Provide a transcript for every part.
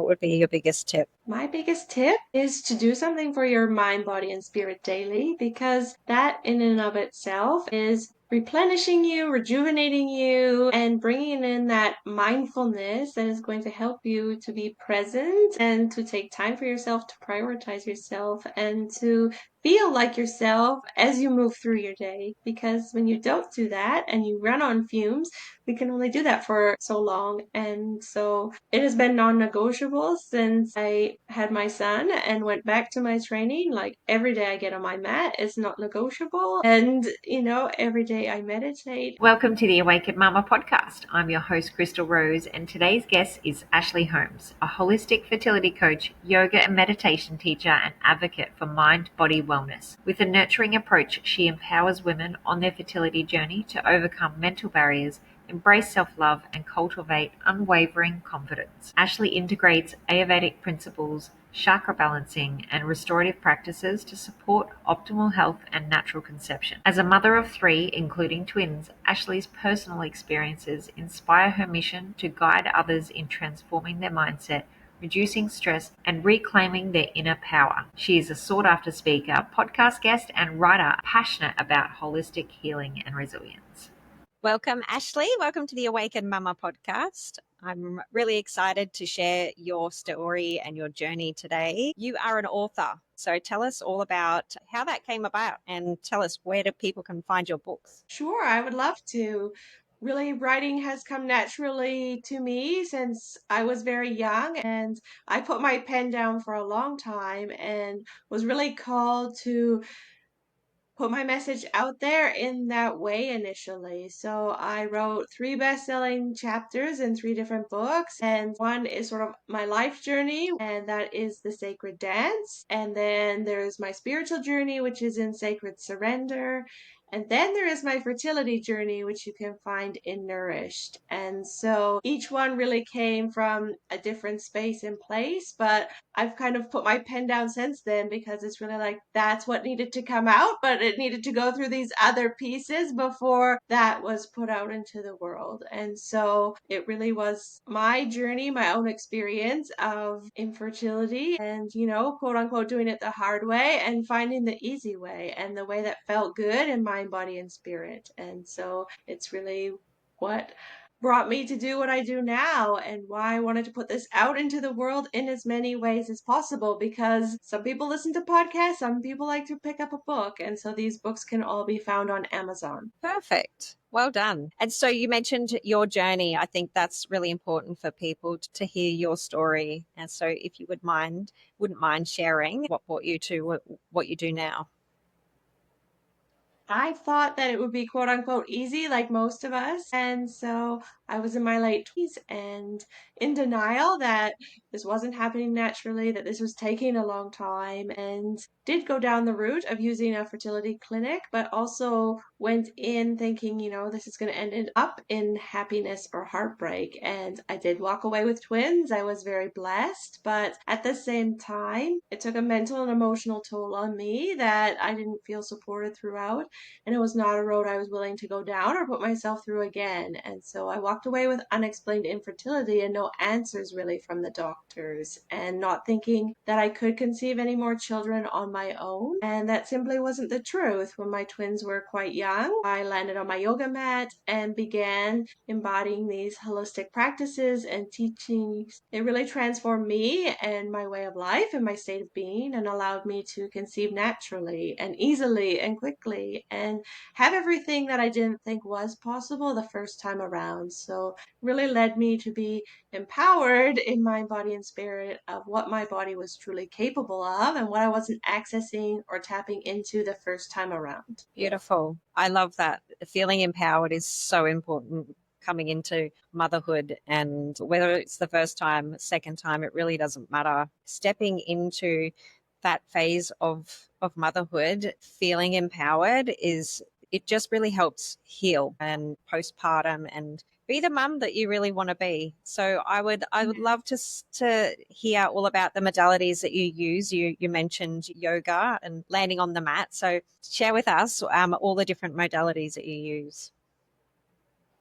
what would be your biggest tip? My biggest tip is to do something for your mind, body, and spirit daily, because that in and of itself is replenishing you, rejuvenating you, and bringing in that mindfulness that is going to help you to be present and to take time for yourself, to prioritize yourself, and to feel like yourself as you move through your day. Because when you don't do that and you run on fumes, we can only do that for so long. And so it has been non-negotiable since I had my son and went back to my training. Like every day I get on my mat is not negotiable. And, every day I meditate. Welcome to the Awakened Mumma podcast. I'm your host, Crystal Rose, and today's guest is Ashley Holmes, a holistic fertility coach, yoga and meditation teacher, and advocate for mind-body wellness. With a nurturing approach, she empowers women on their fertility journey to overcome mental barriers, embrace self-love, and cultivate unwavering confidence. Ashley integrates Ayurvedic principles, chakra balancing, and restorative practices to support optimal health and natural conception. As a mother of 3, including twins, Ashley's personal experiences inspire her mission to guide others in transforming their mindset, reducing stress, and reclaiming their inner power. She is a sought-after speaker, podcast guest, and writer passionate about holistic healing and resilience. Welcome, Ashley. Welcome to the Awakened Mumma podcast. I'm really excited to share your story and your journey today. You are an author, so tell us all about how that came about and tell us where people can find your books. Sure, I would love to. Really, writing has come naturally to me since I was very young, and I put my pen down for a long time and was really called to put my message out there in that way initially. So I wrote 3 best-selling chapters in 3 different books, and one is sort of my life journey, and that is the sacred dance. And then there's my spiritual journey, which is in sacred surrender. And then there is my fertility journey, which you can find in Nourished. And so each one really came from a different space and place, but I've kind of put my pen down since then because it's really like that's what needed to come out, but it needed to go through these other pieces before that was put out into the world. And so it really was my journey, my own experience of infertility and, quote unquote, doing it the hard way and finding the easy way and the way that felt good in mind, body, and spirit. And so it's really what brought me to do what I do now and why I wanted to put this out into the world in as many ways as possible, because some people listen to podcasts, some people like to pick up a book, and so these books can all be found on Amazon. Perfect. Well done. And so you mentioned your journey. I think that's really important for people to hear your story. And so if you wouldn't mind sharing what brought you to what you do now. I thought that it would be quote unquote easy, like most of us. And so I was in my late 20s and in denial that this wasn't happening naturally, that this was taking a long time, and did go down the route of using a fertility clinic, but also went in thinking, this is going to end up in happiness or heartbreak. And I did walk away with twins. I was very blessed. But at the same time, it took a mental and emotional toll on me that I didn't feel supported throughout, and it was not a road I was willing to go down or put myself through again. And so I walked away with unexplained infertility and no answers really from the doctors, and not thinking that I could conceive any more children on my own. And that simply wasn't the truth. When my twins were quite young, I landed on my yoga mat and began embodying these holistic practices and teachings. It really transformed me and my way of life and my state of being, and allowed me to conceive naturally and easily and quickly and have everything that I didn't think was possible the first time around. So really led me to be empowered in mind, body, and spirit of what my body was truly capable of and what I wasn't accessing or tapping into the first time around. Beautiful. I love that. Feeling empowered is so important coming into motherhood, and whether it's the first time, second time, it really doesn't matter. Stepping into that phase of motherhood, feeling empowered it just really helps heal and postpartum and be the mum that you really want to be. So I would love to hear all about the modalities that you use. You mentioned yoga and landing on the mat. So share with us all the different modalities that you use.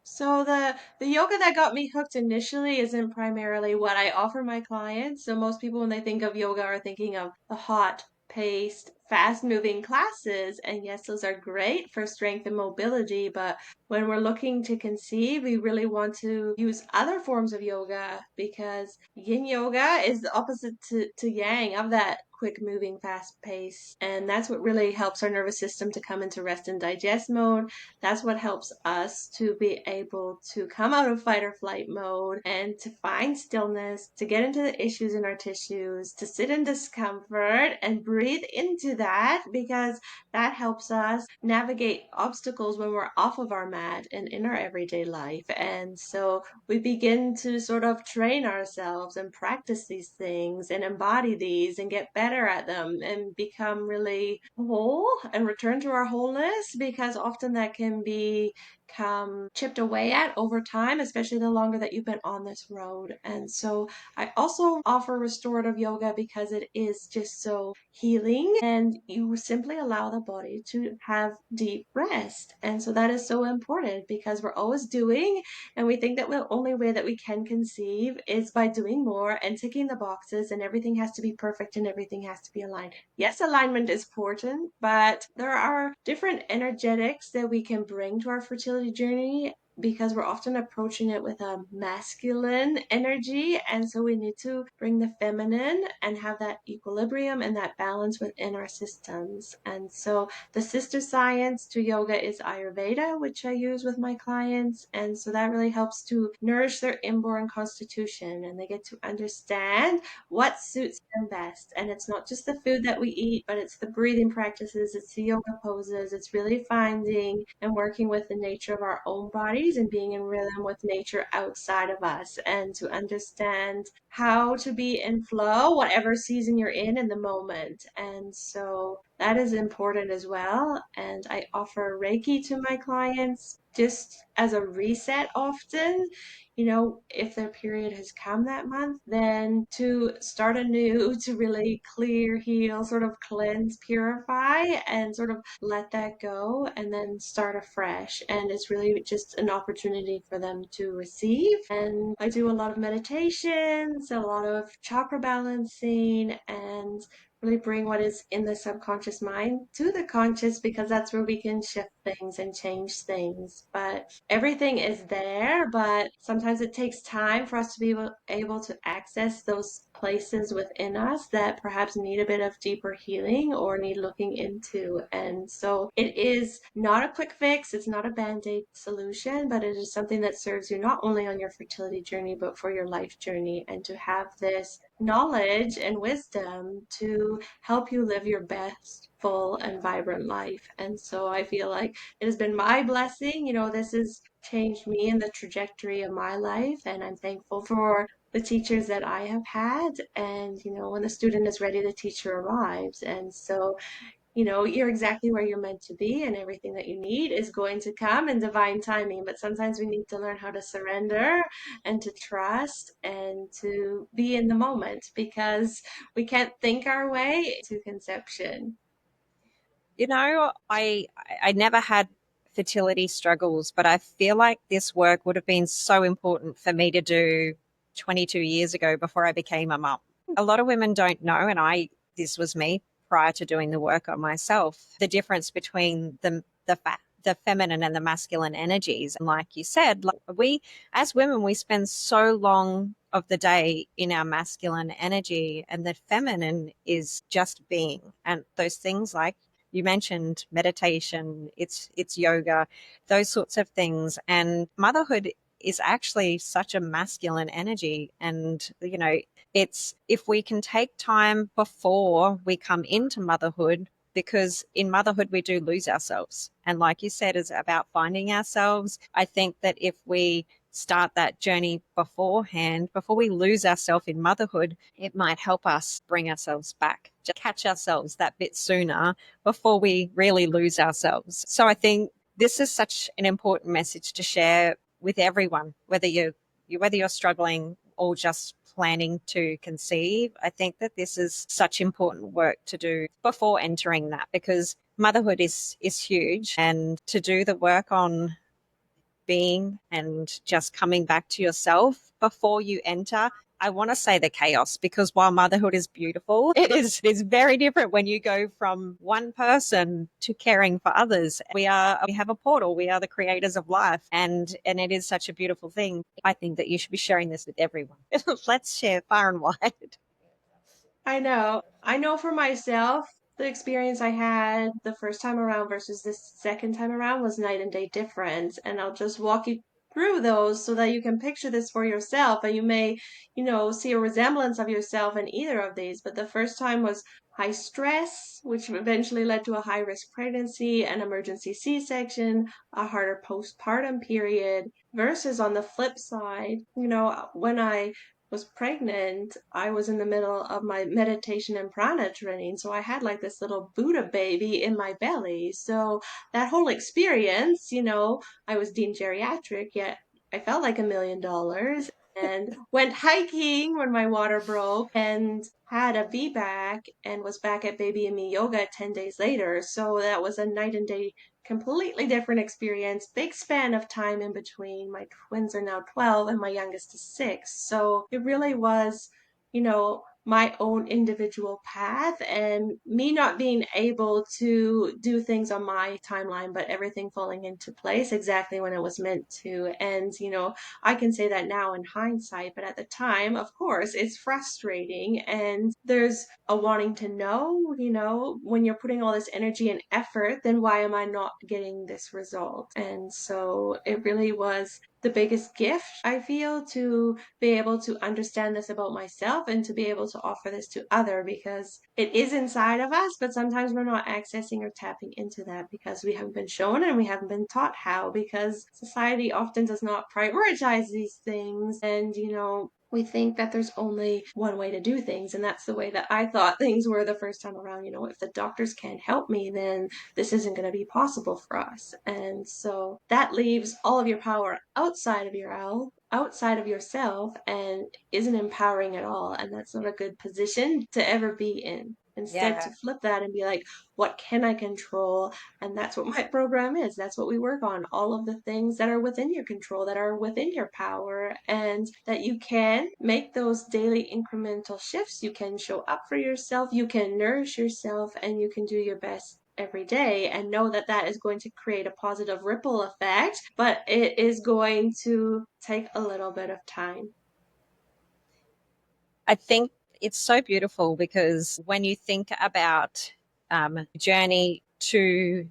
So the yoga that got me hooked initially isn't primarily what I offer my clients. So most people when they think of yoga are thinking of the hot paced, fast moving classes. And yes, those are great for strength and mobility, but when we're looking to conceive, we really want to use other forms of yoga because yin yoga is the opposite to yang of that quick moving fast pace. And that's what really helps our nervous system to come into rest and digest mode. That's what helps us to be able to come out of fight or flight mode and to find stillness, to get into the issues in our tissues, to sit in discomfort and breathe into that, because that helps us navigate obstacles when we're off of our mat and in our everyday life. And so we begin to sort of train ourselves and practice these things and embody these and get better at them and become really whole and return to our wholeness, because often that can become chipped away at over time, especially the longer that you've been on this road. And so I also offer restorative yoga because it is just so healing and you simply allow the body to have deep rest. And so that is so important because we're always doing, and we think that the only way that we can conceive is by doing more and ticking the boxes, and everything has to be perfect and everything has to be aligned. Yes, alignment is important, but there are different energetics that we can bring to our fertility journey because we're often approaching it with a masculine energy. And so we need to bring the feminine and have that equilibrium and that balance within our systems. And so the sister science to yoga is Ayurveda, which I use with my clients. And so that really helps to nourish their inborn constitution, and they get to understand what suits them best. And it's not just the food that we eat, but it's the breathing practices, it's the yoga poses, it's really finding and working with the nature of our own bodies and being in rhythm with nature outside of us, and to understand how to be in flow, whatever season you're in the moment. And so that is important as well. And I offer Reiki to my clients just as a reset often. You know, if their period has come that month, then to start anew, to really clear, heal, sort of cleanse, purify, and sort of let that go and then start afresh. And it's really just an opportunity for them to receive. And I do a lot of meditations, a lot of chakra balancing, and really bring what is in the subconscious mind to the conscious, because that's where we can shift things and change things. But everything is there, but sometimes it takes time for us to be able to access those places within us that perhaps need a bit of deeper healing or need looking into. And so it is not a quick fix, it's not a band-aid solution, but it is something that serves you not only on your fertility journey, but for your life journey. And to have this knowledge and wisdom to help you live your best, full, and vibrant life. And so I feel like it has been my blessing. You know, this has changed me in the trajectory of my life, and I'm thankful for the teachers that I have had. And, you know, when the student is ready, the teacher arrives. And so, you know, you're exactly where you're meant to be, and everything that you need is going to come in divine timing. But sometimes we need to learn how to surrender and to trust and to be in the moment, because we can't think our way to conception. You know, I never had fertility struggles, but I feel like this work would have been so important for me to do 22 years ago before I became a mum. A lot of women don't know, and this was me prior to doing the work on myself, the difference between the feminine and the masculine energies. And like you said, like we as women, we spend so long of the day in our masculine energy, and the feminine is just being. And those things like you mentioned meditation, it's yoga, those sorts of things. And motherhood is actually such a masculine energy. And, you know, it's if we can take time before we come into motherhood, because in motherhood we do lose ourselves. And like you said, it's about finding ourselves. I think that if we start that journey beforehand, before we lose ourselves in motherhood, it might help us bring ourselves back, just catch ourselves that bit sooner before we really lose ourselves. So I think this is such an important message to share with everyone, whether you're struggling or just planning to conceive. I think that this is such important work to do before entering that, because motherhood is huge, and to do the work on being and just coming back to yourself before you enter, I want to say the chaos, because while motherhood is beautiful, it is very different when you go from one person to caring for others. We have a portal. We are the creators of life, and it is such a beautiful thing. I think that you should be sharing this with everyone. Let's share far and wide. I know. I know for myself, the experience I had the first time around versus the second time around was night and day difference. And I'll just walk you through those so that you can picture this for yourself. And you may, see a resemblance of yourself in either of these. But the first time was high stress, which eventually led to a high risk pregnancy, an emergency C-section, a harder postpartum period, versus on the flip side, when I was pregnant, I was in the middle of my meditation and prana training. So I had like this little Buddha baby in my belly. So that whole experience, I was deemed geriatric, yet I felt like $1 million, and went hiking when my water broke and had a VBAC and was back at Baby and Me yoga 10 days later. So that was a night and day completely different experience, big span of time in between. My twins are now 12 and my youngest is 6. So it really was, my own individual path, and me not being able to do things on my timeline, but everything falling into place exactly when it was meant to. And, I can say that now in hindsight, but at the time, of course, it's frustrating. And there's a wanting to know, when you're putting all this energy and effort, then why am I not getting this result? And so it really was the biggest gift, I feel, to be able to understand this about myself and to be able to offer this to other, because it is inside of us, but sometimes we're not accessing or tapping into that because we haven't been shown and we haven't been taught how, because society often does not prioritize these things. And, we think that there's only one way to do things, and that's the way that I thought things were the first time around. If the doctors can't help me, then this isn't going to be possible for us. And so that leaves all of your power outside of outside of yourself, and isn't empowering at all. And that's not a good position to ever be in. Instead, to Yeah. flip that and be like, what can I control? And that's what my program is. That's what we work on. All of the things that are within your control, that are within your power, and that you can make those daily incremental shifts. You can show up for yourself, you can nourish yourself, and you can do your best every day, and know that that is going to create a positive ripple effect, but it is going to take a little bit of time. I think it's so beautiful because when you think about journey to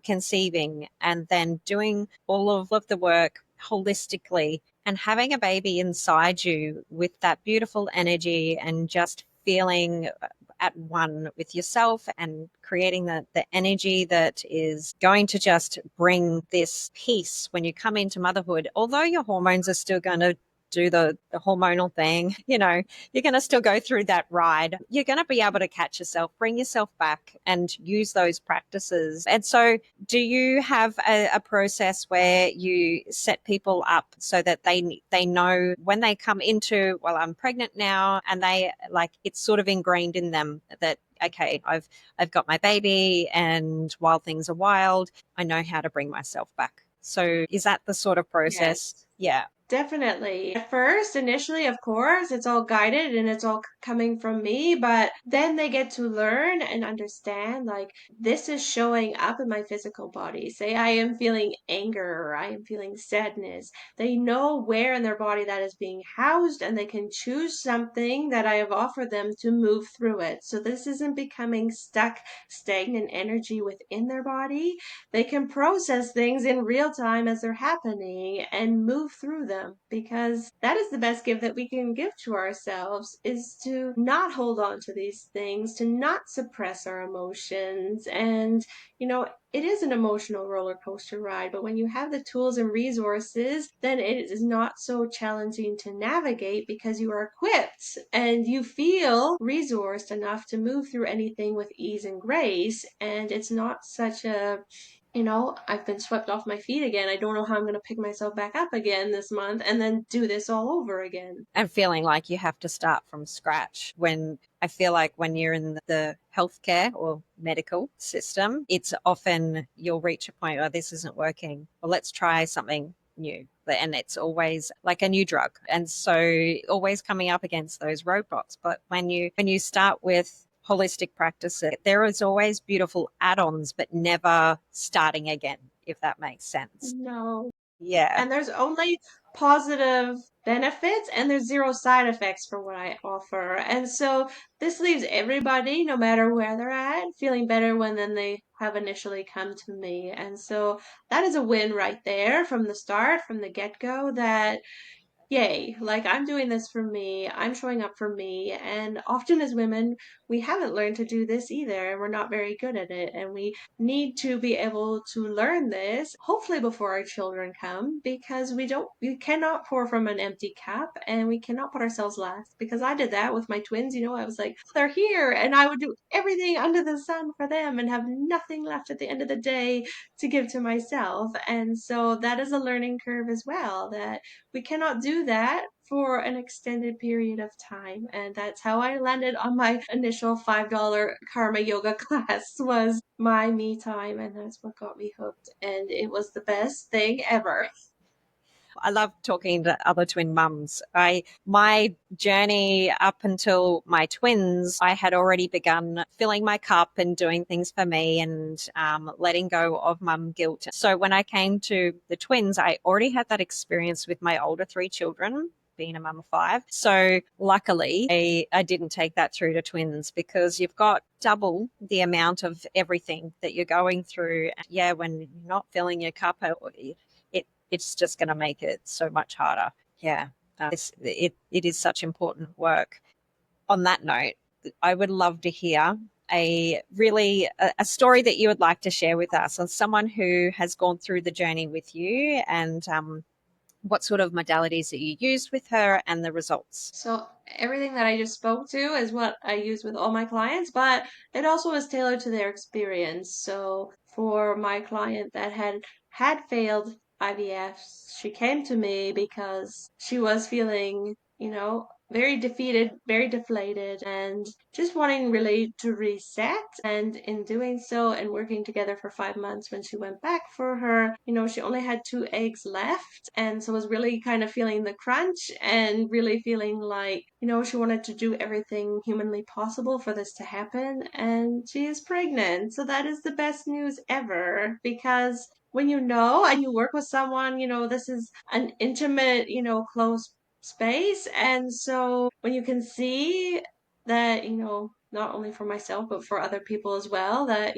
conceiving and then doing all of the work holistically and having a baby inside you with that beautiful energy and just feeling at one with yourself and creating the energy that is going to just bring this peace when you come into motherhood, although your hormones are still going to do the hormonal thing, you're going to still go through that ride. You're going to be able to catch yourself, bring yourself back and use those practices. And so do you have a process where you set people up so that they know when they come into, well, I'm pregnant now, and they like, it's sort of ingrained in them that, okay, I've got my baby, and while things are wild, I know how to bring myself back. So is that the sort of process? Yes. Yeah. Definitely. At first, initially, of course, it's all guided and it's all coming from me, but then they get to learn and understand, like, this is showing up in my physical body. Say I am feeling anger or I am feeling sadness. They know where in their body that is being housed, and they can choose something that I have offered them to move through it. So this isn't becoming stuck, stagnant energy within their body. They can process things in real time as they're happening and move through them, because that is the best gift that we can give to ourselves, is to not hold on to these things, to not suppress our emotions. And it is an emotional roller coaster ride, but when you have the tools and resources, then it is not so challenging to navigate, because you are equipped and you feel resourced enough to move through anything with ease and grace. And it's not such a I've been swept off my feet again. I don't know how I'm going to pick myself back up again this month and then do this all over again. And feeling like you have to start from scratch, when I feel like when you're in the healthcare or medical system, it's often you'll reach a point where this isn't working. Well, let's try something new. And it's always like a new drug. And so always coming up against those roadblocks. But when you start with holistic practices, there is always beautiful add-ons, but never starting again, if that makes sense. No. Yeah. And there's only positive benefits and there's zero side effects for what I offer. And so this leaves everybody, no matter where they're at, feeling better when then they have initially come to me. And so that is a win right there from the start, from the get-go, that yay, like I'm doing this for me, I'm showing up for me. And often as women, we haven't learned to do this either, and we're not very good at it. And we need to be able to learn this, hopefully before our children come, because we cannot pour from an empty cup and we cannot put ourselves last. Because I did that with my twins, I was like, they're here, and I would do everything under the sun for them and have nothing left at the end of the day to give to myself. And so that is a learning curve as well, that we cannot do that for an extended period of time. And that's how I landed on my initial $5 karma yoga class, was my me time. And that's what got me hooked. And it was the best thing ever. I love talking to other twin mums. My journey up until my twins, I had already begun filling my cup and doing things for me, and letting go of mum guilt. So when I came to the twins, I already had that experience with my older 3 children, being a mum of 5. So luckily, I didn't take that through to twins, because you've got double the amount of everything that you're going through. Yeah, when you're not filling your cup, it's just going to make it so much harder. Yeah, it is such important work. On that note, I would love to hear a story that you would like to share with us, on someone who has gone through the journey with you, and what sort of modalities that you used with her and the results. So everything that I just spoke to is what I use with all my clients, but it also is tailored to their experience. So for my client that had failed IVF, she came to me because she was feeling, very defeated, very deflated, and just wanting really to reset. And in doing so and working together for 5 months, when she went back for her, she only had 2 eggs left. And so was really kind of feeling the crunch and really feeling like, she wanted to do everything humanly possible for this to happen. And she is pregnant. So that is the best news ever, because when and you work with someone, this is an intimate, close space. And so when you can see that, not only for myself, but for other people as well, that,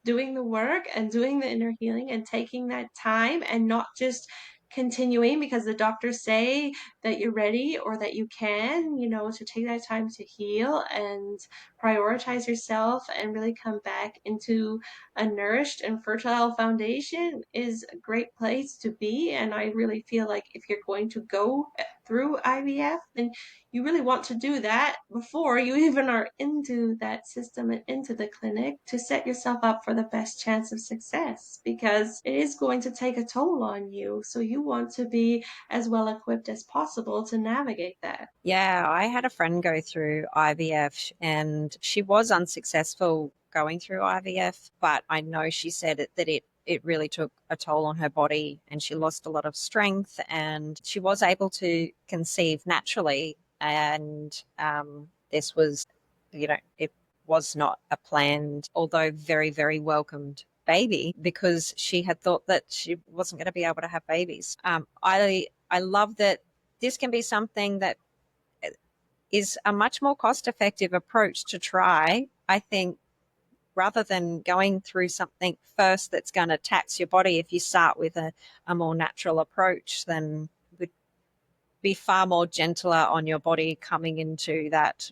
doing the work and doing the inner healing and taking that time and not just continuing because the doctors say that you're ready or that you can, to take that time to heal and prioritize yourself and really come back into a nourished and fertile foundation, is a great place to be. And I really feel like if you're going to go through IVF, then you really want to do that before you even are into that system and into the clinic, to set yourself up for the best chance of success, because it is going to take a toll on you. So you want to be as well equipped as possible to navigate that. Yeah, I had a friend go through IVF, and she was unsuccessful going through IVF, but I know she said it really took a toll on her body, and she lost a lot of strength, and she was able to conceive naturally. And this was, it was not a planned, although very, very welcomed baby, because she had thought that she wasn't going to be able to have babies. I love that this can be something that is a much more cost-effective approach to try, I think, rather than going through something first that's going to tax your body. If you start with a more natural approach, then would be far more gentler on your body coming into that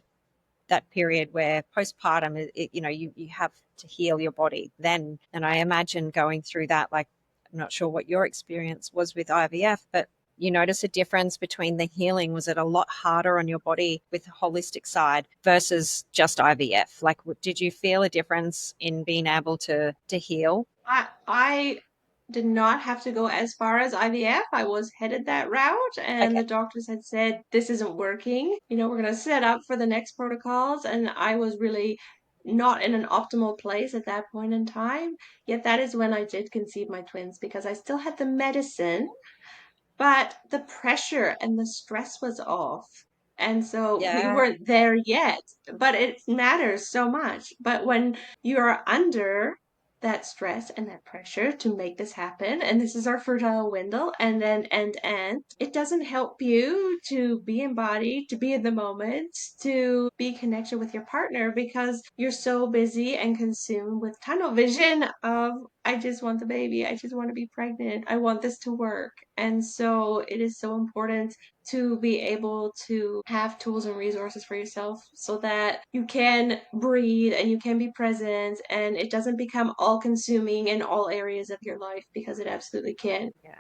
period where postpartum, you have to heal your body then. And I imagine going through that, like, I'm not sure what your experience was with IVF, but you notice a difference between the healing. Was it a lot harder on your body with the holistic side versus just IVF? Like, did you feel a difference in being able to heal? I did not have to go as far as IVF. I was headed that route, and Okay. the doctors had said, this isn't working. You know, we're going to set up for the next protocols. And I was really not in an optimal place at that point in time. Yet that is when I did conceive my twins because I still had the medicine, but the pressure and the stress was off. And so we Yeah. weren't there yet, but it matters so much. But when you are under that stress and that pressure to make this happen, and this is our fertile window, and it doesn't help you to be embodied, to be in the moment, to be connected with your partner because you're so busy and consumed with tunnel vision of, I just want the baby, I just want to be pregnant, I want this to work. And so it is so important to be able to have tools and resources for yourself so that you can breathe and you can be present and it doesn't become all consuming in all areas of your life because it absolutely can. Yeah.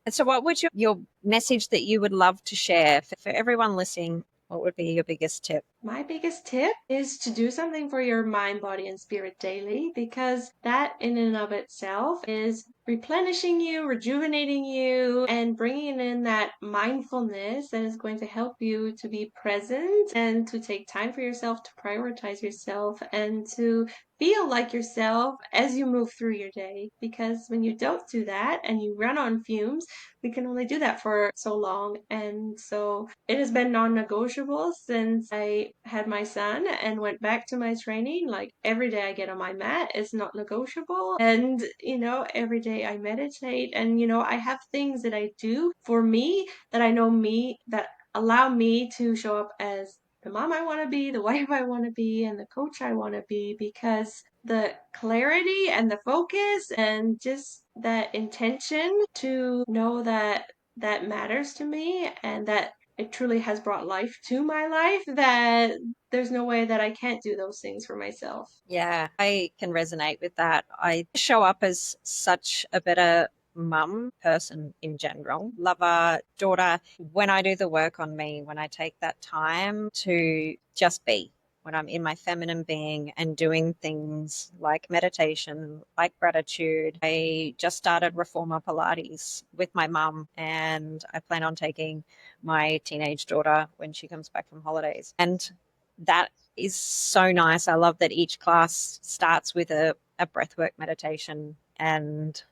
And so, what would your message that you would love to share for everyone listening? What would be your biggest tip? My biggest tip is to do something for your mind, body, and spirit daily because that in and of itself is replenishing you, rejuvenating you, and bringing in that mindfulness that is going to help you to be present and to take time for yourself, to prioritize yourself, and to feel like yourself as you move through your day. Because when you don't do that and you run on fumes, we can only do that for so long. And so it has been non-negotiable since I had my son and went back to my training. Like every day I get on my mat, it's not negotiable. And, you know, every day I meditate and, you know, I have things that I do for me that I know me that allow me to show up as the mom I want to be, the wife I want to be, and the coach I want to be because the clarity and the focus and just that intention to know that that matters to me and that it truly has brought life to my life, that there's no way that I can't do those things for myself. Yeah, I can resonate with that. I show up as such a better mum person in general, lover, daughter. When I do the work on me, when I take that time to just be, when I'm in my feminine being and doing things like meditation, like gratitude. I just started Reformer Pilates with my mum, and I plan on taking my teenage daughter when she comes back from holidays. And that is so nice. I love that each class starts with a breathwork meditation, and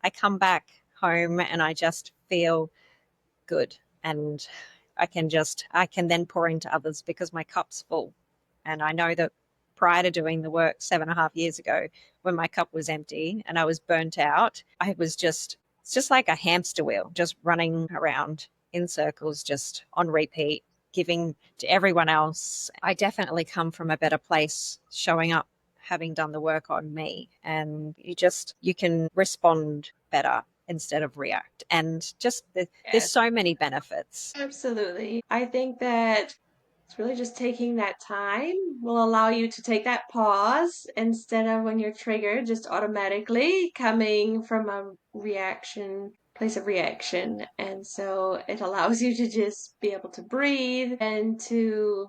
I come back home and I just feel good. And I can then pour into others because my cup's full. And I know that prior to doing the work 7.5 years ago, when my cup was empty and I was burnt out, it's just like a hamster wheel, just running around in circles, just on repeat, giving to everyone else. I definitely come from a better place showing up, having done the work on me. And you can respond better instead of react. And there's Yes, so many benefits. absolutely. I think that it's really just taking that time will allow you to take that pause instead of when you're triggered, just automatically coming from a place of reaction. And so it allows you to just be able to breathe and to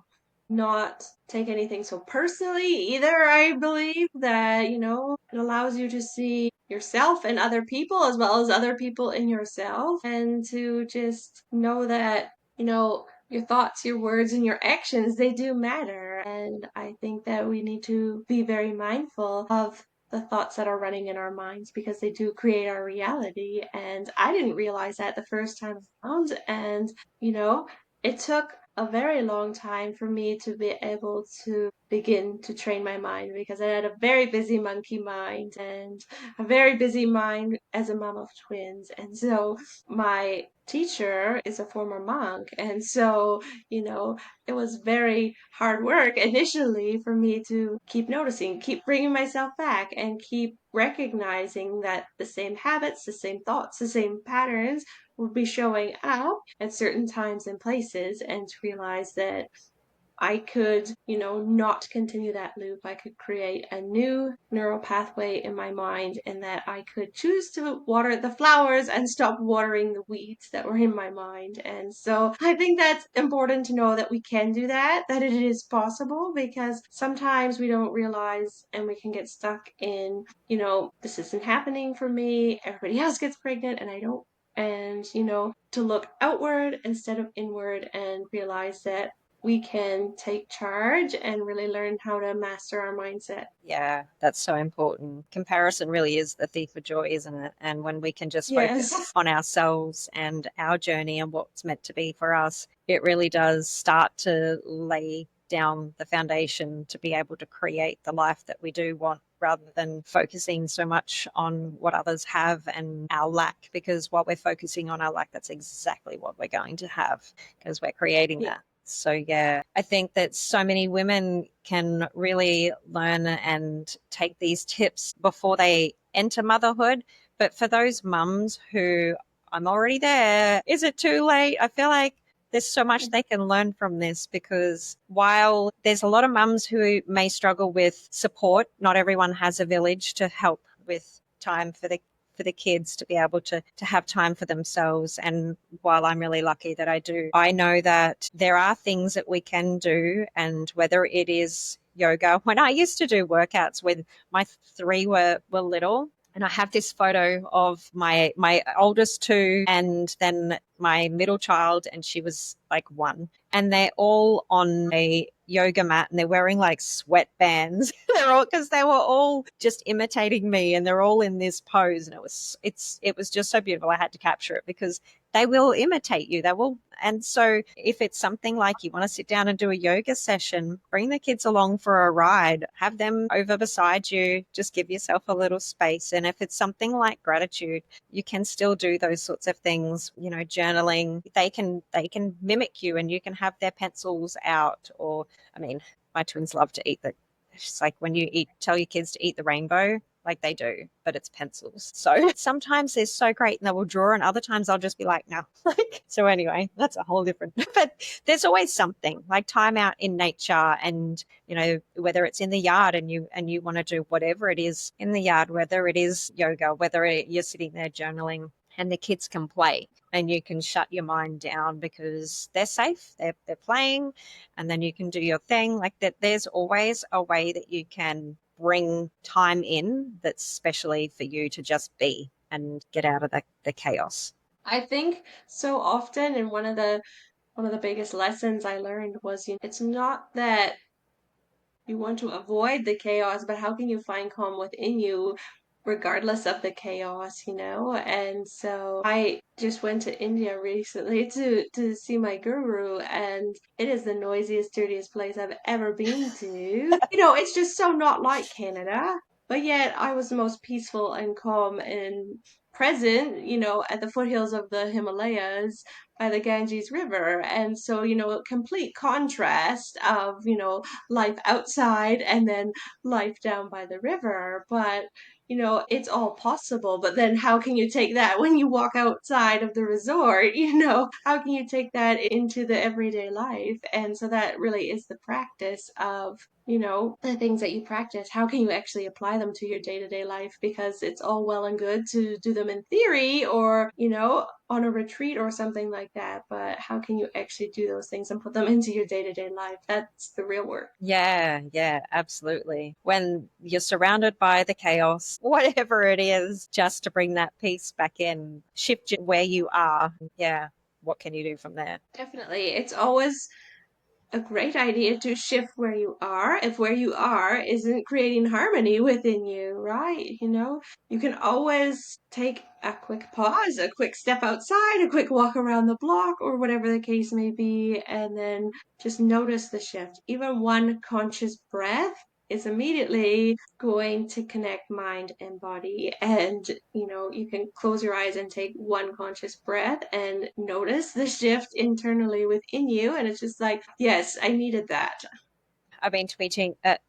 not take anything so personally either. I believe that, you know, it allows you to see yourself and other people as well as other people in yourself and to just know that, you know, your thoughts, your words, and your actions, they do matter. And I think that we need to be very mindful of the thoughts that are running in our minds because they do create our reality. And I didn't realize that the first time around. And, you know, it took a very long time for me to be able to begin to train my mind because I had a very busy monkey mind and a very busy mind as a mom of twins. And so my teacher is a former monk. And so, you know, it was very hard work initially for me to keep noticing, keep bringing myself back, and keep recognizing that the same habits, the same thoughts, the same patterns would be showing up at certain times and places, and to realize that I could, not continue that loop. I could create a new neural pathway in my mind, and that I could choose to water the flowers and stop watering the weeds that were in my mind. And so I think that's important to know that we can do that it is possible, because sometimes we don't realize and we can get stuck in, this isn't happening for me. Everybody else gets pregnant and I don't. And, to look outward instead of inward and realize that we can take charge and really learn how to master our mindset. Yeah, that's so important. Comparison really is the thief of joy, isn't it? And when we can just Yes. focus on ourselves and our journey and what's meant to be for us, it really does start to lay down the foundation to be able to create the life that we do want, rather than focusing so much on what others have and our lack. Because while we're focusing on our lack, that's exactly what we're going to have, because we're creating Yeah. that. So, yeah, I think that so many women can really learn and take these tips before they enter motherhood. But for those mums who, I'm already there, is it too late? I feel like there's so much they can learn from this, because while there's a lot of mums who may struggle with support, not everyone has a village to help with time for the kids to be able to have time for themselves. And while I'm really lucky that I do, I know that there are things that we can do. And whether it is yoga, when I used to do workouts when my three were little, and I have this photo of my oldest two and then my middle child, and she was like 1. And they're all on a yoga mat and they're wearing like sweatbands. They're all, because they were all just imitating me, and they're all in this pose. And it was just so beautiful. I had to capture it, because they will imitate you. They will. And so if it's something like you want to sit down and do a yoga session, bring the kids along for a ride, have them over beside you, just give yourself a little space. And if it's something like gratitude, you can still do those sorts of things, journaling. They can mimic you, and you can have their pencils out. Or, I mean, my twins love to eat it's like when you tell your kids to eat the rainbow, like they do, but it's pencils. So sometimes they're so great and they will draw, and other times I'll just be like, no. So anyway, that's a whole different, but there's always something like time out in nature. And, whether it's in the yard and you want to do whatever it is in the yard, whether it is yoga, whether you're sitting there journaling, and the kids can play and you can shut your mind down because they're safe, they're playing, and then you can do your thing like that. There's always a way that you can bring time in that's specially for you to just be and get out of the chaos. I think so often, and one of the biggest lessons I learned was, it's not that you want to avoid the chaos, but how can you find calm within you regardless of the chaos? And so I just went to India recently to see my guru, and it is the noisiest, dirtiest place I've ever been to. It's just so not like Canada. But yet I was the most peaceful and calm and present, at the foothills of the Himalayas by the Ganges River. And so, a complete contrast of, life outside and then life down by the river. But, it's all possible. But then how can you take that when you walk outside of the resort? How can you take that into the everyday life? And so that really is the practice of, the things that you practice. How can you actually apply them to your day-to-day life? Because it's all well and good to do them in theory or, on a retreat or something like that. But how can you actually do those things and put them into your day-to-day life? That's the real work. Yeah, absolutely. When you're surrounded by the chaos, whatever it is, just to bring that peace back in, shift where you are. Yeah. What can you do from there? Definitely. It's always a great idea to shift where you are if where you are isn't creating harmony within you, right? You can always take a quick pause, a quick step outside, a quick walk around the block, or whatever the case may be, and then just notice the shift. Even one conscious breath is immediately going to connect mind and body. And, you can close your eyes and take one conscious breath and notice the shift internally within you. And it's just like, yes, I needed that. I've been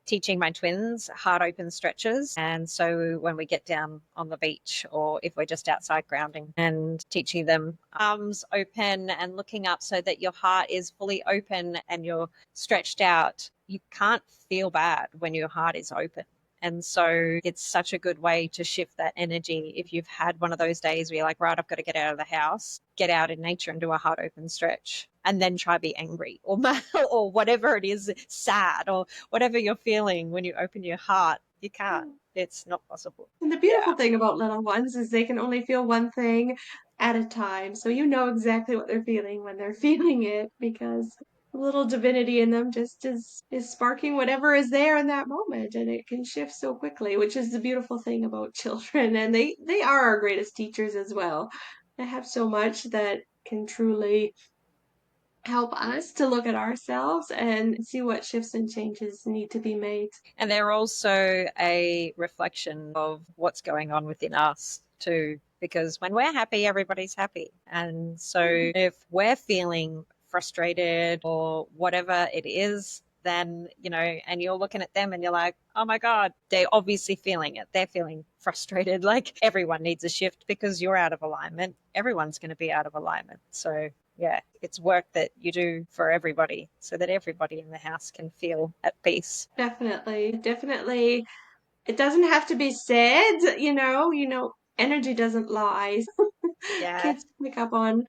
teaching my twins heart open stretches. And so when we get down on the beach or if we're just outside grounding, and teaching them arms open and looking up so that your heart is fully open and you're stretched out. You can't feel bad when your heart is open. And so it's such a good way to shift that energy. If you've had one of those days where you're like, right, I've got to get out of the house, get out in nature and do a heart open stretch, and then try be angry or mad or whatever it is, sad or whatever you're feeling when you open your heart. You can't. It's not possible. And the Yeah. beautiful thing about little ones is they can only feel one thing at a time. So you know exactly what they're feeling when they're feeling it, because the little divinity in them just is sparking whatever is there in that moment, and it can shift so quickly, which is the beautiful thing about children. And they are our greatest teachers as well. They have so much that can truly help us to look at ourselves and see what shifts and changes need to be made. And they're also a reflection of what's going on within us too, because when we're happy, everybody's happy. And so if we're feeling frustrated or whatever it is, then, and you're looking at them and you're like, oh my God, they're obviously feeling it. They're feeling frustrated. Like everyone needs a shift because you're out of alignment. Everyone's going to be out of alignment. So yeah, it's work that you do for everybody so that everybody in the house can feel at peace. Definitely, definitely. It doesn't have to be said, energy doesn't lie. Yeah.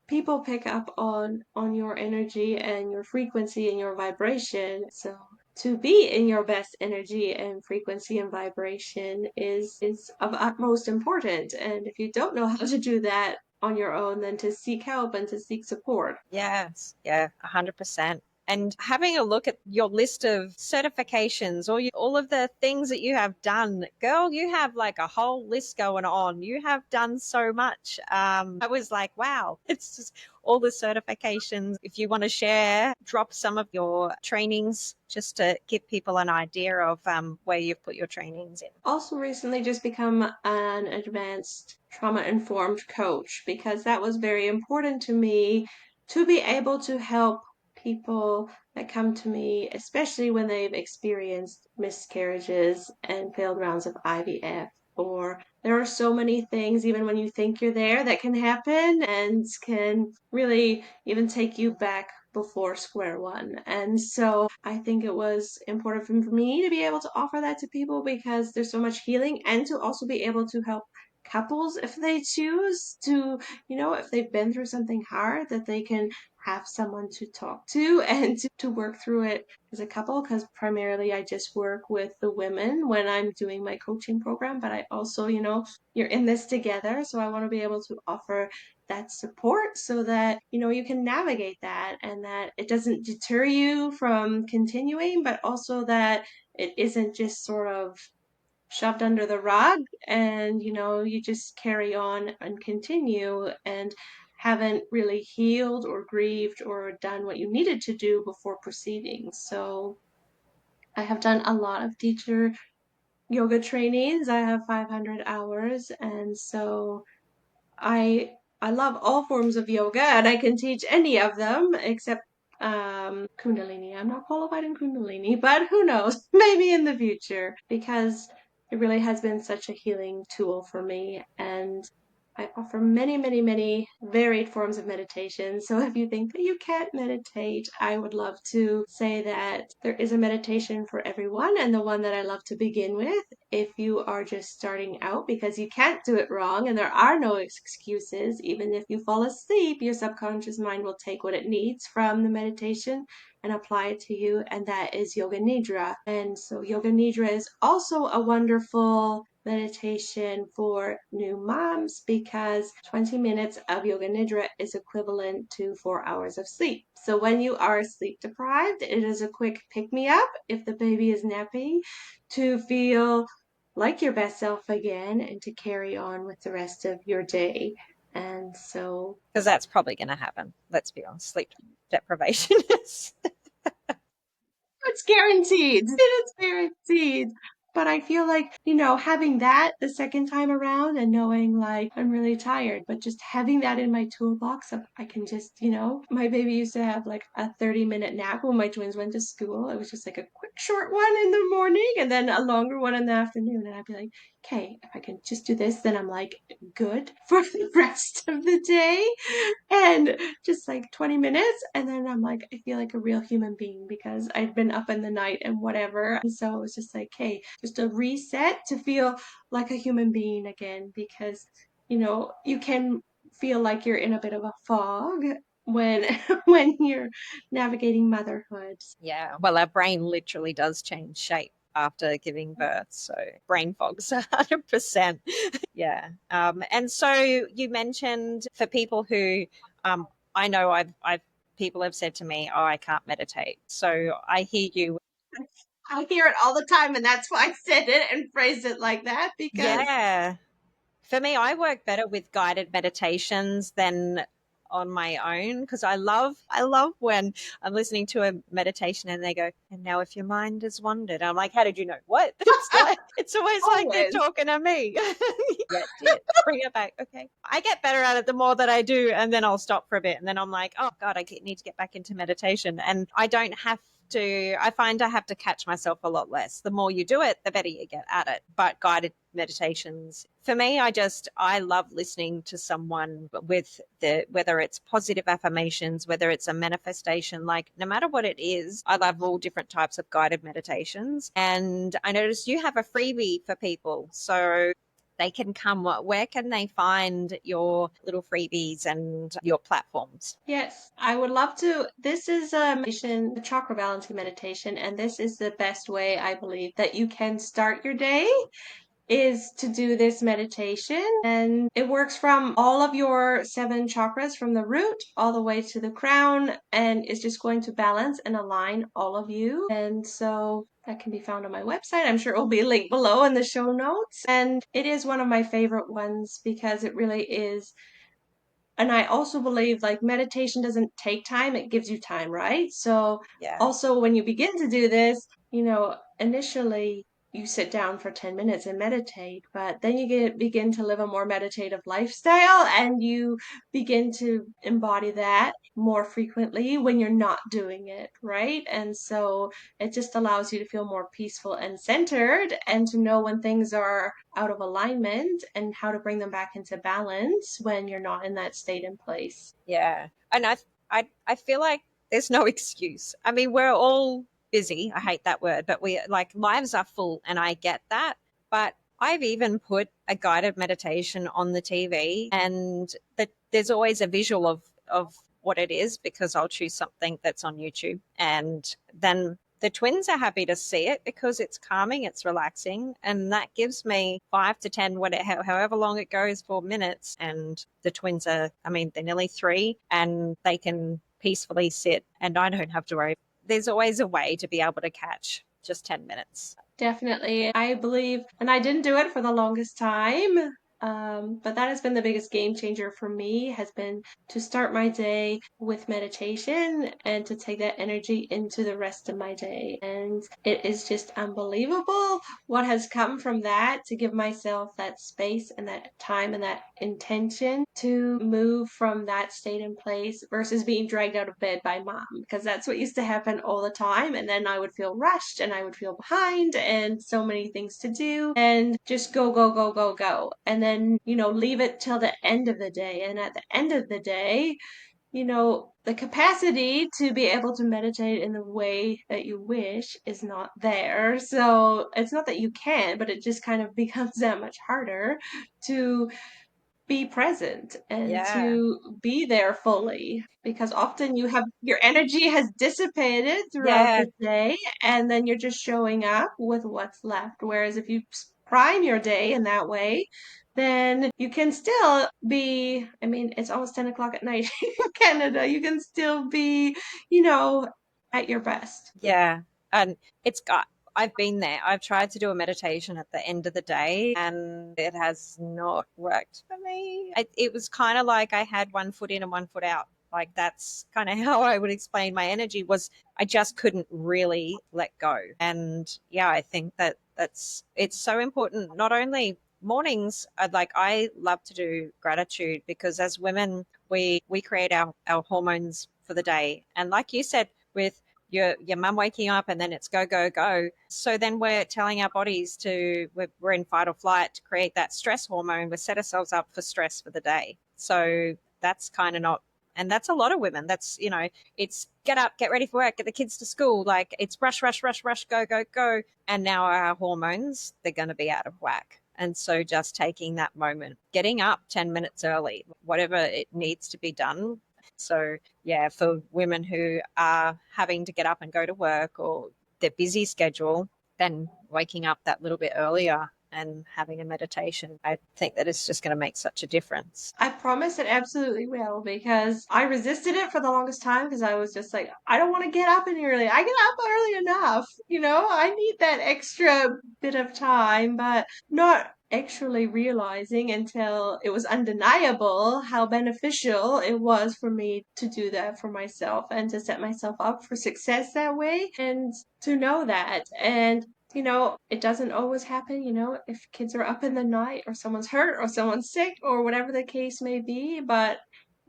People pick up on your energy and your frequency and your vibration. So to be in your best energy and frequency and vibration is of utmost importance. And if you don't know how to do that on your own, then to seek help and to seek support. Yes. Yeah. 100%. And having a look at your list of certifications or all of the things that you have done, girl, you have like a whole list going on. You have done so much. I was like, wow, it's just all the certifications. If you want to share, drop some of your trainings just to give people an idea of where you've put your trainings in. Also recently just become an advanced trauma-informed coach, because that was very important to me to be able to help people that come to me, especially when they've experienced miscarriages and failed rounds of IVF. Or there are so many things, even when you think you're there, that can happen and can really even take you back before square one. And so I think it was important for me to be able to offer that to people, because there's so much healing, and to also be able to help couples if they choose to, if they've been through something hard, that they can have someone to talk to and to work through it as a couple. Because primarily I just work with the women when I'm doing my coaching program, but I also, you're in this together. So I want to be able to offer that support so that, you can navigate that, and that it doesn't deter you from continuing, but also that it isn't just sort of shoved under the rug and, you just carry on and continue and haven't really healed or grieved or done what you needed to do before proceeding. So I have done a lot of teacher yoga trainings. I have 500 hours, and so I I love all forms of yoga, and I can teach any of them except Kundalini. I'm not qualified in Kundalini, but who knows? Maybe in the future, because it really has been such a healing tool for me. And I offer many, many, many varied forms of meditation. So if you think that you can't meditate, I would love to say that there is a meditation for everyone. And the one that I love to begin with, if you are just starting out, because you can't do it wrong and there are no excuses. Even if you fall asleep, your subconscious mind will take what it needs from the meditation and apply it to you, and that is Yoga Nidra. And so Yoga Nidra is also a wonderful meditation for new moms, because 20 minutes of Yoga Nidra is equivalent to 4 hours of sleep. So when you are sleep deprived, it is a quick pick me up if the baby is napping, to feel like your best self again and to carry on with the rest of your day. And so, because that's probably going to happen. Let's be honest, sleep deprivation is it's guaranteed. It is guaranteed. But I feel like, having that the second time around and knowing like I'm really tired, but just having that in my toolbox of I can just, my baby used to have like a 30-minute nap when my twins went to school. It was just like a quick short one in the morning and then a longer one in the afternoon. And I'd be like, okay, if I can just do this, then I'm like good for the rest of the day. And just like 20 minutes. And then I'm like, I feel like a real human being because I'd been up in the night and whatever. And so it was just like, hey, just a reset to feel like a human being again because, you can feel like you're in a bit of a fog when when you're navigating motherhood. Yeah. Well, our brain literally does change shape after giving birth. So brain fog's 100%. Yeah. And so you mentioned for people who I know I've people have said to me, oh, I can't meditate. So I hear you. I hear it all the time, and that's why I said it and phrased it like that because Yeah. For me, I work better with guided meditations than on my own because I love when I'm listening to a meditation and they go, and now if your mind has wandered, I'm like, how did you know what? It's always like they're always. talking to me. Yeah, did bring it back. Okay, I get better at it the more that I do, and then I'll stop for a bit, and then I'm like, oh God, need to get back into meditation, and I don't have to. I find I have to catch myself a lot less. The more you do it, the better you get at it. But guided meditations for me, I love listening to someone with whether it's positive affirmations, whether it's a manifestation, like no matter what it is, I love all different types of guided meditations. And I noticed you have a freebie for people, so they can come. Where can they find your little freebies and your platforms? Yes, I would love to. This is a meditation, a chakra balancing meditation, and this is the best way I believe that you can start your day is to do this meditation. And it works from all of your 7 chakras from the root all the way to the crown, and it's just going to balance and align all of you. And so that can be found on my website. I'm sure it will be linked below in the show notes. And it is one of my favorite ones because it really is. And I also believe like meditation doesn't take time, it gives you time, right? So Yeah. also when you begin to do this, initially you sit down for 10 minutes and meditate, but then you begin to live a more meditative lifestyle and you begin to embody that more frequently when you're not doing it, right? And so it just allows you to feel more peaceful and centered and to know when things are out of alignment and how to bring them back into balance when you're not in that state and place. Yeah. And I feel like there's no excuse. I mean, we're all busy. I hate that word, but we like lives are full and I get that. But I've even put a guided meditation on the TV and there's always a visual of what it is because I'll choose something that's on YouTube and then the twins are happy to see it because it's calming, it's relaxing, and that gives me 5 to 10, whatever, however long it goes, 4 minutes. And the twins are, I mean, they're nearly 3, and they can peacefully sit, and I don't have to worry. There's always a way to be able to catch just 10 minutes. Definitely. I believe, and I didn't do it for the longest time, but that has been the biggest game changer for me, has been to start my day with meditation and to take that energy into the rest of my day. And it is just unbelievable what has come from that to give myself that space and that time and that intention to move from that state and place versus being dragged out of bed by mom, because that's what used to happen all the time. And then I would feel rushed and I would feel behind and so many things to do and just go, go, go, go, go. And then, leave it till the end of the day. And at the end of the day, the capacity to be able to meditate in the way that you wish is not there. So it's not that you can, but it just kind of becomes that much harder to be present and Yeah. to be there fully, because often your energy has dissipated throughout Yeah. the day and then you're just showing up with what's left. Whereas if you prime your day in that way, then you can still be, I mean, it's almost 10 o'clock at night in Canada. You can still be, at your best. Yeah. And it's got, I've been there. I've tried to do a meditation at the end of the day and it has not worked for me. It was kind of like I had one foot in and one foot out. Like that's kind of how I would explain my energy was I just couldn't really let go. And yeah, I think that it's so important. Not only mornings, I love to do gratitude because as women, we create our hormones for the day. And like you said, with your mum waking up and then it's go, go, go. So then we're telling our bodies we're in fight or flight to create that stress hormone. We set ourselves up for stress for the day. So that's kind of not, and that's a lot of women. That's, it's get up, get ready for work, get the kids to school. Like it's rush, rush, rush, rush, go, go, go. And now our hormones, they're going to be out of whack. And so just taking that moment, getting up 10 minutes early, whatever it needs to be done. So yeah, for women who are having to get up and go to work or their busy schedule, then waking up that little bit earlier and having a meditation, I think that it's just going to make such a difference. I promise it absolutely will, because I resisted it for the longest time because I was just like, I don't want to get up any early. I get up early enough, I need that extra bit of time, but not actually realizing until it was undeniable how beneficial it was for me to do that for myself and to set myself up for success that way and to know that. And it doesn't always happen, if kids are up in the night or someone's hurt or someone's sick or whatever the case may be, but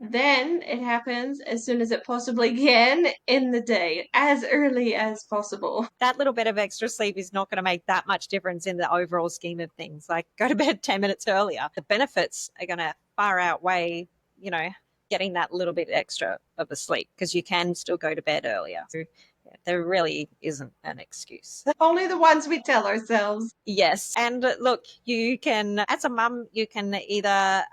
then it happens as soon as it possibly can in the day, as early as possible. That little bit of extra sleep is not going to make that much difference in the overall scheme of things. Like go to bed 10 minutes earlier. The benefits are going to far outweigh, getting that little bit extra of a sleep because you can still go to bed earlier. So, yeah, there really isn't an excuse. Only the ones we tell ourselves. Yes. And look, you can, as a mum, you can either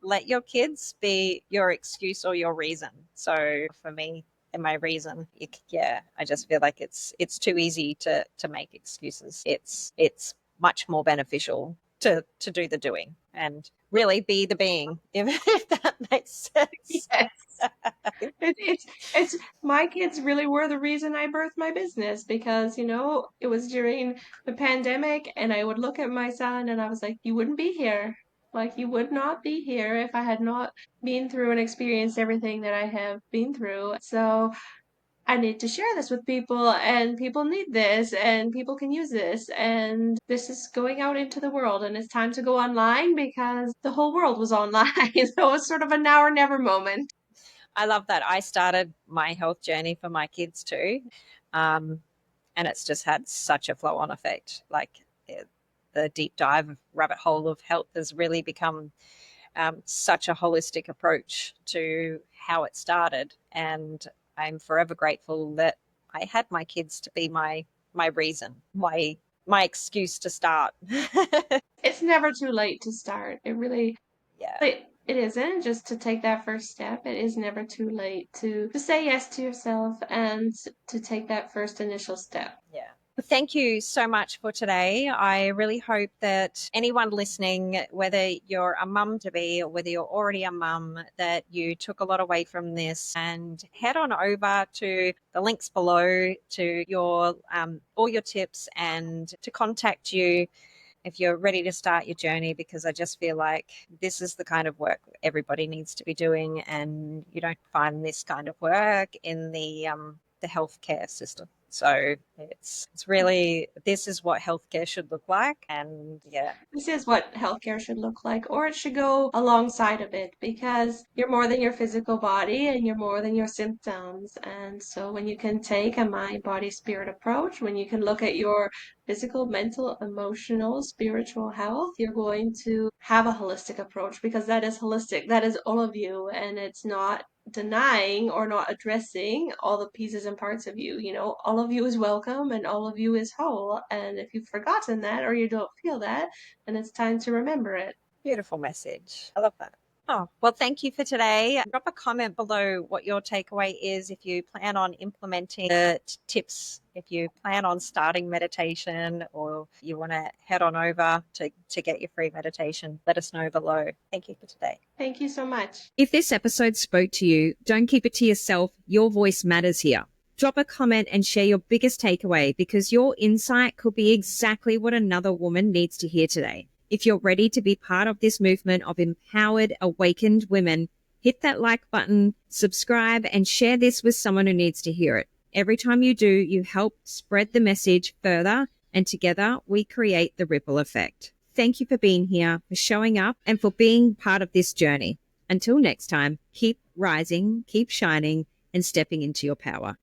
let your kids be your excuse or your reason. So for me, and my reason, I just feel like it's too easy to make excuses. It's much more beneficial to do the doing and really be the being, if that makes sense. Yes. It's my kids really were the reason I birthed my business because, it was during the pandemic and I would look at my son and I was like, you wouldn't be here. Like, you would not be here if I had not been through and experienced everything that I have been through. So I need to share this with people and people need this and people can use this and this is going out into the world and it's time to go online because the whole world was online. So it was sort of a now or never moment. I love that. I started my health journey for my kids too. And it's just had such a flow on effect. Like the deep dive rabbit hole of health has really become such a holistic approach to how it started. And I'm forever grateful that I had my kids to be my reason, my excuse to start. It's never too late to start. It really, Yeah. it isn't just to take that first step. It is never too late to say yes to yourself and to take that first initial step. Yeah. Thank you so much for today. I really hope that anyone listening, whether you're a mum to be or whether you're already a mum, that you took a lot away from this and head on over to the links below to your all your tips and to contact you if you're ready to start your journey, because I just feel like this is the kind of work everybody needs to be doing and you don't find this kind of work in the healthcare system. So it's really, this is what healthcare should look like. And yeah. This is what healthcare should look like, or it should go alongside of it because you're more than your physical body and you're more than your symptoms. And so when you can take a mind, body, spirit approach, when you can look at your physical, mental, emotional, spiritual health, you're going to have a holistic approach because that is holistic. That is all of you. And it's not denying or not addressing all the pieces and parts of you. All of you is welcome and all of you is whole. And if you've forgotten that or you don't feel that, then it's time to remember it. Beautiful message. I love that. Oh, well, thank you for today. Drop a comment below what your takeaway is if you plan on implementing the tips, if you plan on starting meditation or you want to head on over to get your free meditation. Let us know below. Thank you for today. Thank you so much. If this episode spoke to you, don't keep it to yourself. Your voice matters here. Drop a comment and share your biggest takeaway because your insight could be exactly what another woman needs to hear today. If you're ready to be part of this movement of empowered, awakened women, Hit that like button, subscribe, and share this with someone who needs to hear it. Every time you do, you help spread the message further, and together we create the ripple effect. Thank you for being here, for showing up, and for being part of this journey. Until next time, keep rising, keep shining, and stepping into your power.